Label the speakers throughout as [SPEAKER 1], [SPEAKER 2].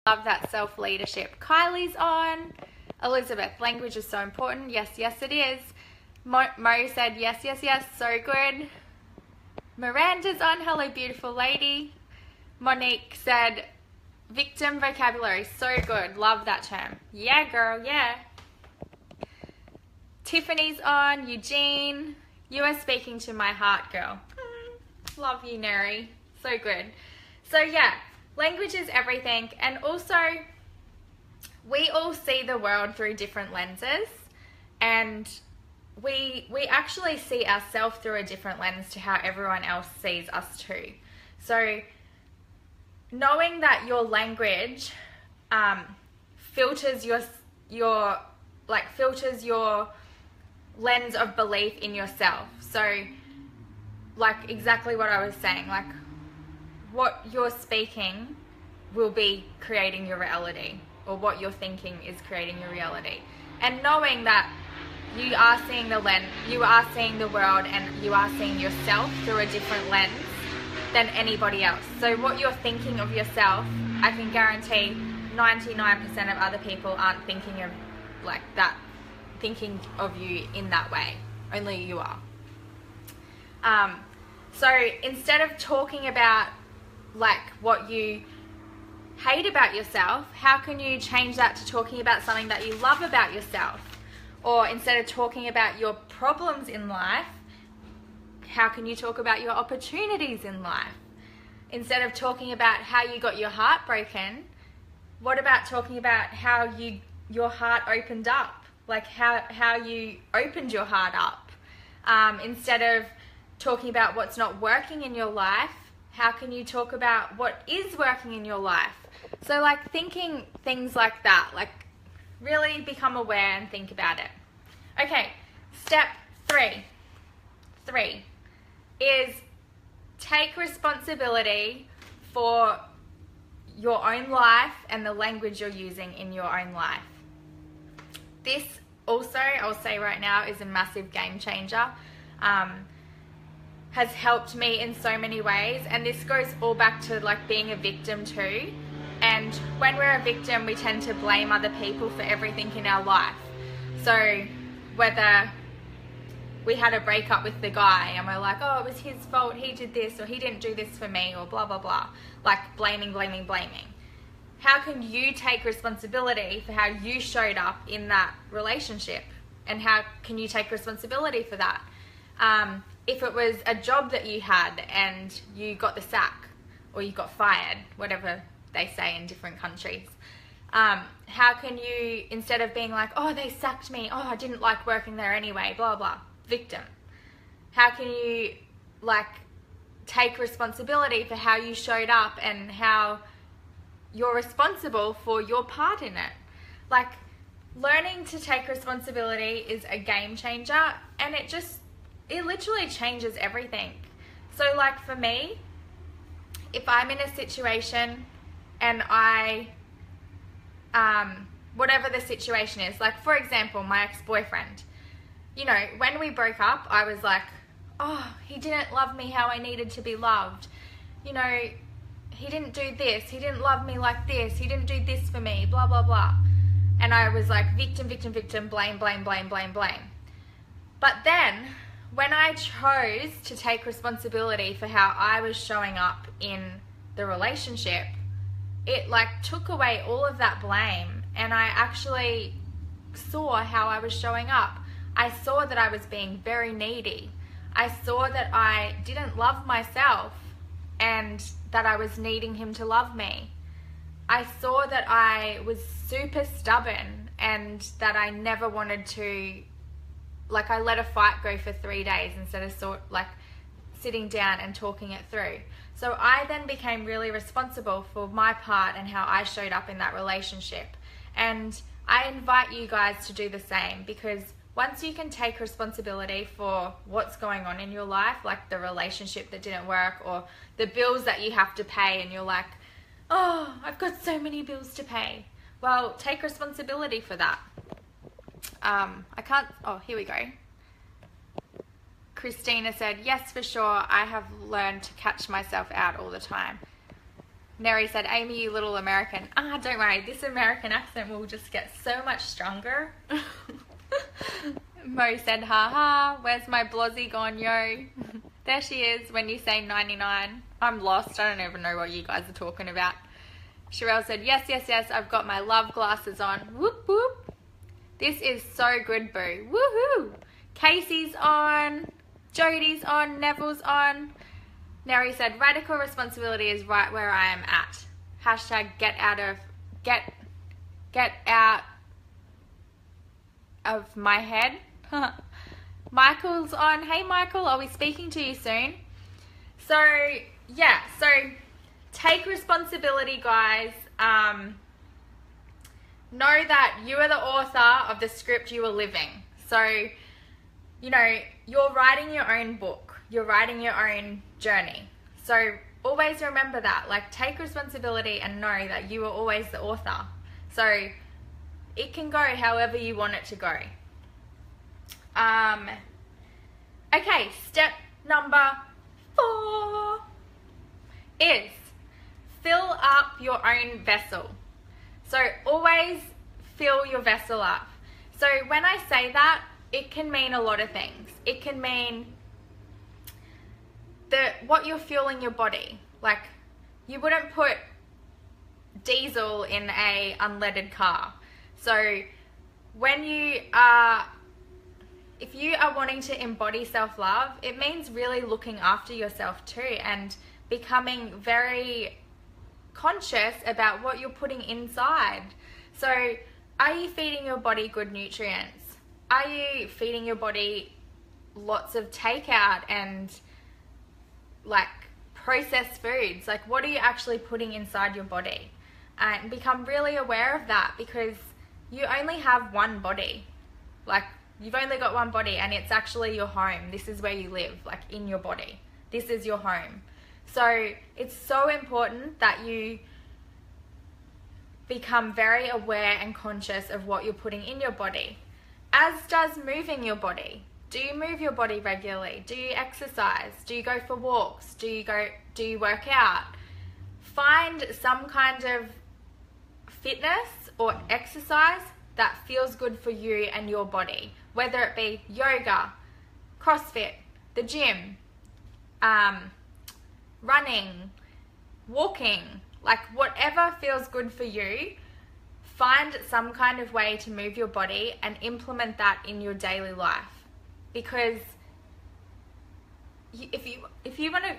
[SPEAKER 1] Love that self-leadership. Kylie's on. Elizabeth, language is so important. Yes, yes it is. Mo said yes, yes, yes, so good. Miranda's on. Hello, beautiful lady. Monique said victim vocabulary, so good. Love that term. Yeah, girl, yeah. Tiffany's on. Eugene, you are speaking to my heart, girl. Love you, Neri. So good. So yeah, language is everything. And also, we all see the world through different lenses, and we actually see ourselves through a different lens to how everyone else sees us too. So knowing that your language filters your lens of belief in yourself. So like exactly what I was saying, like what you're speaking will be creating your reality, or what you're thinking is creating your reality. And knowing that you are seeing the lens, you are seeing the world, and you are seeing yourself through a different lens than anybody else. So what you're thinking of yourself, I can guarantee 99% of other people aren't thinking of like that, thinking of you in that way. Only you are. So instead of talking about like what you hate about yourself, how can you change that to talking about something that you love about yourself? Or instead of talking about your problems in life, how can you talk about your opportunities in life? Instead of talking about how you got your heart broken, what about talking about how your heart opened up? Like how you opened your heart up. Instead of talking about what's not working in your life, how can you talk about what is working in your life? So like thinking things like that, like really become aware and think about it. Okay, step 3 is take responsibility for your own life and the language you're using in your own life. This also, I'll say right now, is a massive game changer. Has helped me in so many ways, and this goes all back to like being a victim too. And when we're a victim, we tend to blame other people for everything in our life. So whether we had a breakup with the guy and we're like, oh, it was his fault, he did this, or he didn't do this for me, or blah, blah, blah. Like blaming. How can you take responsibility for how you showed up in that relationship? And how can you take responsibility for that? If it was a job that you had and you got the sack, or you got fired, whatever they say in different countries, how can you, instead of being like, oh, they sacked me, oh, I didn't like working there anyway, blah, blah, victim. How can you like take responsibility for how you showed up and how you're responsible for your part in it? Like learning to take responsibility is a game changer, and it literally changes everything. So like for me, if I'm in a situation and whatever the situation is, like for example, my ex-boyfriend, you know, when we broke up, I was like, oh, he didn't love me how I needed to be loved. You know, he didn't do this, he didn't love me like this, he didn't do this for me, blah, blah, blah. And I was like, victim, blame. But then, when I chose to take responsibility for how I was showing up in the relationship, it like took away all of that blame, and I actually saw how I was showing up. I saw that I was being very needy. I saw that I didn't love myself and that I was needing him to love me. I saw that I was super stubborn and that I never wanted to, like I let a fight go for 3 days instead of sitting down and talking it through. So I then became really responsible for my part and how I showed up in that relationship. And I invite you guys to do the same, because once you can take responsibility for what's going on in your life, like the relationship that didn't work or the bills that you have to pay, and you're like, oh, I've got so many bills to pay. Well, take responsibility for that. Here we go. Christina said, yes, for sure. I have learned to catch myself out all the time. Neri said, Amy, you little American. Don't worry, this American accent will just get so much stronger. Mo said, ha, where's my blozzy gone, yo? There she is when you say 99. I'm lost, I don't even know what you guys are talking about. Sherelle said, yes, I've got my love glasses on. Whoop, whoop. This is so good, boo. Woohoo. Casey's on. Jodie's on. Neville's on. Neri said, radical responsibility is right where I am at. Hashtag get out of my head. Michael's on. Hey, Michael, I'll be speaking to you soon. So, yeah, take responsibility, guys. Know that you are the author of the script you are living. So, you know, you're writing your own book. You're writing your own journey. So always remember that. Like, take responsibility and know that you are always the author. So it can go however you want it to go. Okay, step number 4 is fill up your own vessel. So always fill your vessel up. So when I say that, it can mean a lot of things. It can mean what you're fueling your body. Like, you wouldn't put diesel in a unleaded car. So when if you are wanting to embody self-love, it means really looking after yourself too and becoming very conscious about what you're putting inside. So are you feeding your body good nutrients? Are you feeding your body lots of takeout and like processed foods? Like, what are you actually putting inside your body? And become really aware of that, because you only have one body. Like, you've only got one body, and it's actually your home. This is where you live, like in your body. This is your home. So it's so important that you become very aware and conscious of what you're putting in your body, as does moving your body. Do you move your body regularly? Do you exercise? Do you go for walks? Do you work out? Find some kind of fitness or exercise that feels good for you and your body, whether it be yoga, CrossFit, the gym, running, walking, like whatever feels good for you. Find some kind of way to move your body and implement that in your daily life. Because if you want to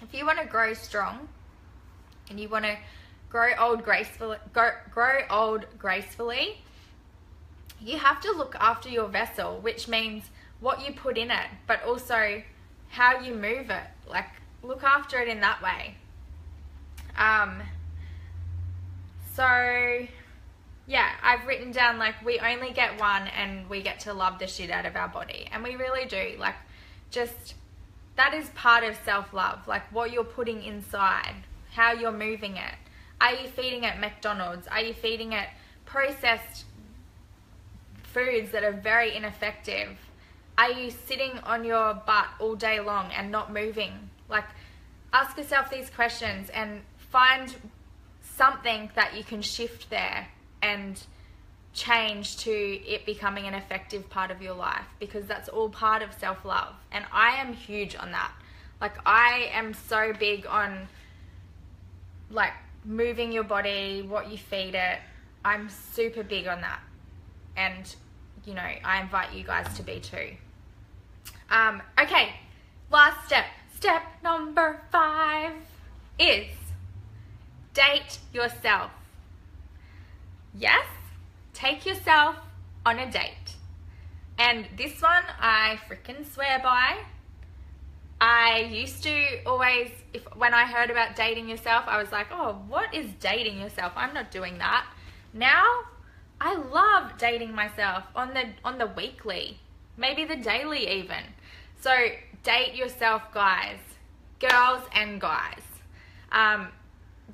[SPEAKER 1] if you want to grow strong and you want to grow old gracefully, you have to look after your vessel, which means what you put in it, but also how you move it. Like, look after it in that way. So yeah, I've written down, like, we only get one and we get to love the shit out of our body. And we really do. Like, just, that is part of self-love. Like, what you're putting inside, how you're moving it. Are you feeding it McDonald's? Are you feeding it processed foods that are very ineffective? Are you sitting on your butt all day long and not moving? Like, ask yourself these questions and find something that you can shift there and change to it becoming an effective part of your life, because that's all part of self-love. And I am huge on that. Like, I am so big on, like, moving your body, what you feed it. I'm super big on that. And, you know, I invite you guys to be too. Okay, last step. Step number 5 is date yourself. Yes, take yourself on a date. And this one I freaking swear by. I used to always, when I heard about dating yourself, I was like, oh, what is dating yourself? I'm not doing that. Now, I love dating myself on the weekly, maybe the daily even. So date yourself, guys, girls and guys.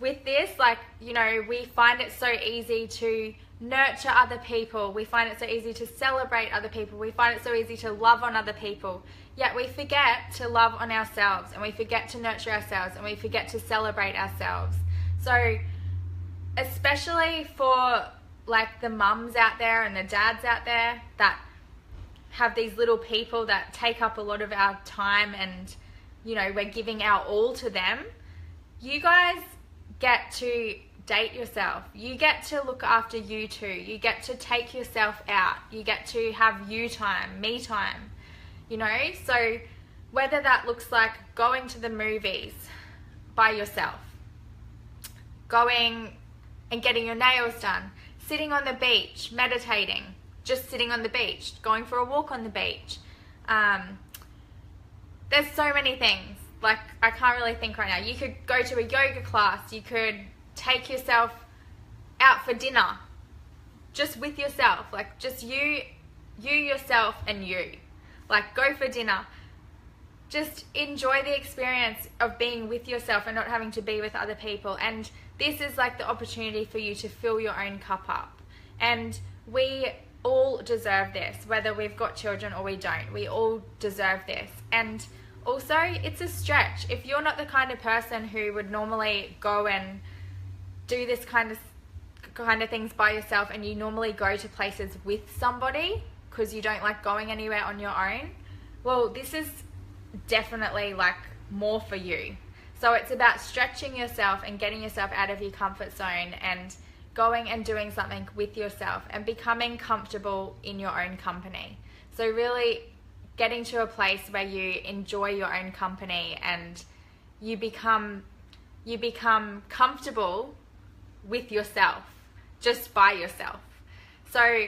[SPEAKER 1] With this, like, you know, we find it so easy to nurture other people. We find it so easy to celebrate other people. We find it so easy to love on other people. Yet we forget to love on ourselves, and we forget to nurture ourselves, and we forget to celebrate ourselves. So especially for like the mums out there and the dads out there that have these little people that take up a lot of our time, and you know, we're giving our all to them, you guys get to date yourself. You get to look after you too. You get to take yourself out. You get to have you time, me time, you know? So whether that looks like going to the movies by yourself, going and getting your nails done, sitting on the beach, meditating, just sitting on the beach, going for a walk on the beach. There's so many things. Like, I can't really think right now. You could go to a yoga class. You could take yourself out for dinner, just with yourself. Like, just you, yourself, and you. Like, go for dinner. Just enjoy the experience of being with yourself and not having to be with other people. And this is like the opportunity for you to fill your own cup up. And we all deserve this, whether we've got children or we don't. We all deserve this. And also, it's a stretch. If you're not the kind of person who would normally go and do this kind of things by yourself, and you normally go to places with somebody because you don't like going anywhere on your own, well, this is definitely like more for you. So it's about stretching yourself and getting yourself out of your comfort zone and going and doing something with yourself and becoming comfortable in your own company. So really getting to a place where you enjoy your own company and you become comfortable with yourself, just by yourself. So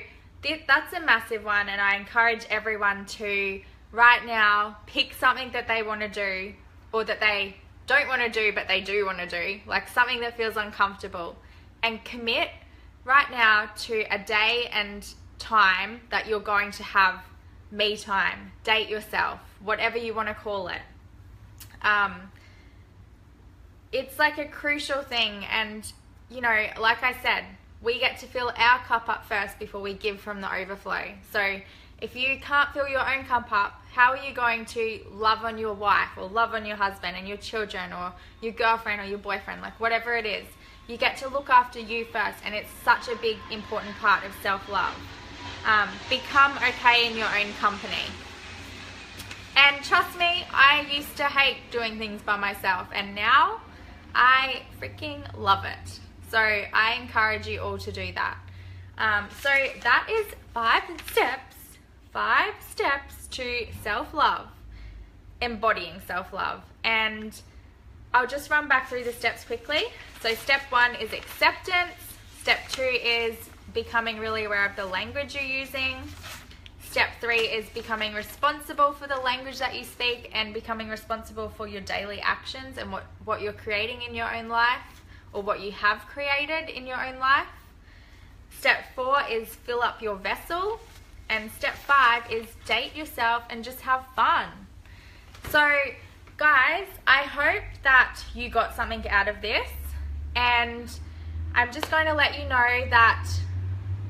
[SPEAKER 1] that's a massive one, and I encourage everyone to right now pick something that they want to do, or that they don't want to do but they do want to do, like something that feels uncomfortable, and commit right now to a day and time that you're going to have me time, date yourself, whatever you want to call it. It's like a crucial thing, and you know, like I said, we get to fill our cup up first before we give from the overflow. So if you can't fill your own cup up, how are you going to love on your wife or love on your husband and your children or your girlfriend or your boyfriend, like whatever it is? You get to look after you first, and it's such a big, important part of self-love. Become okay in your own company. And trust me, I used to hate doing things by myself, and now I freaking love it. So I encourage you all to do that. So that is 5 steps to self-love, embodying self-love. And I'll just run back through the steps quickly. So step 1 is acceptance. Step 2 is becoming really aware of the language you're using. Step 3 is becoming responsible for the language that you speak and becoming responsible for your daily actions and what you're creating in your own life, or what you have created in your own life. Step 4 is fill up your vessel. And step 5 is date yourself and just have fun. So guys, I hope that you got something out of this, and I'm just going to let you know that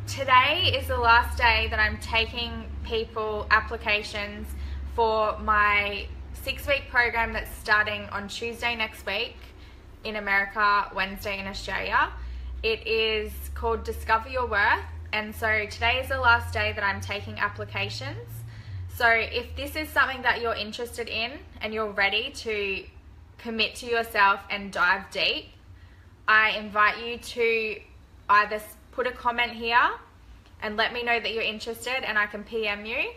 [SPEAKER 1] today is the last day that I'm taking people applications for my 6-week program that's starting on Tuesday next week in America, Wednesday in Australia. It is called Discover Your Worth, and so today is the last day that I'm taking applications. So if this is something that you're interested in and you're ready to commit to yourself and dive deep, I invite you to either put a comment here and let me know that you're interested, and I can PM you.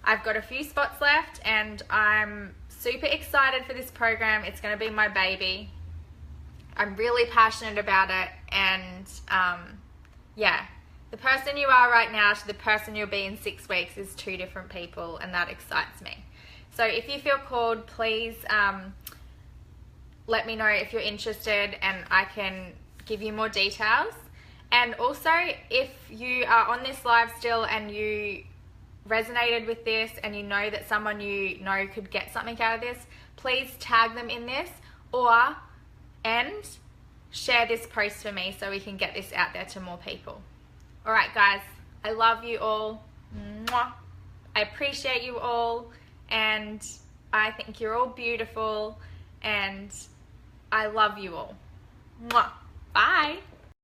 [SPEAKER 1] I've got a few spots left, and I'm super excited for this program. It's going to be my baby. I'm really passionate about it, and yeah, the person you are right now to the person you'll be in 6 weeks is 2 different people, and that excites me. So if you feel called, please let me know if you're interested, and I can give you more details. And also, if you are on this live still and you resonated with this and you know that someone you know could get something out of this, please tag them in this and share this post for me so we can get this out there to more people. All right, guys, I love you all. Mwah. I appreciate you all, and I think you're all beautiful, and I love you all. Mwah. Bye.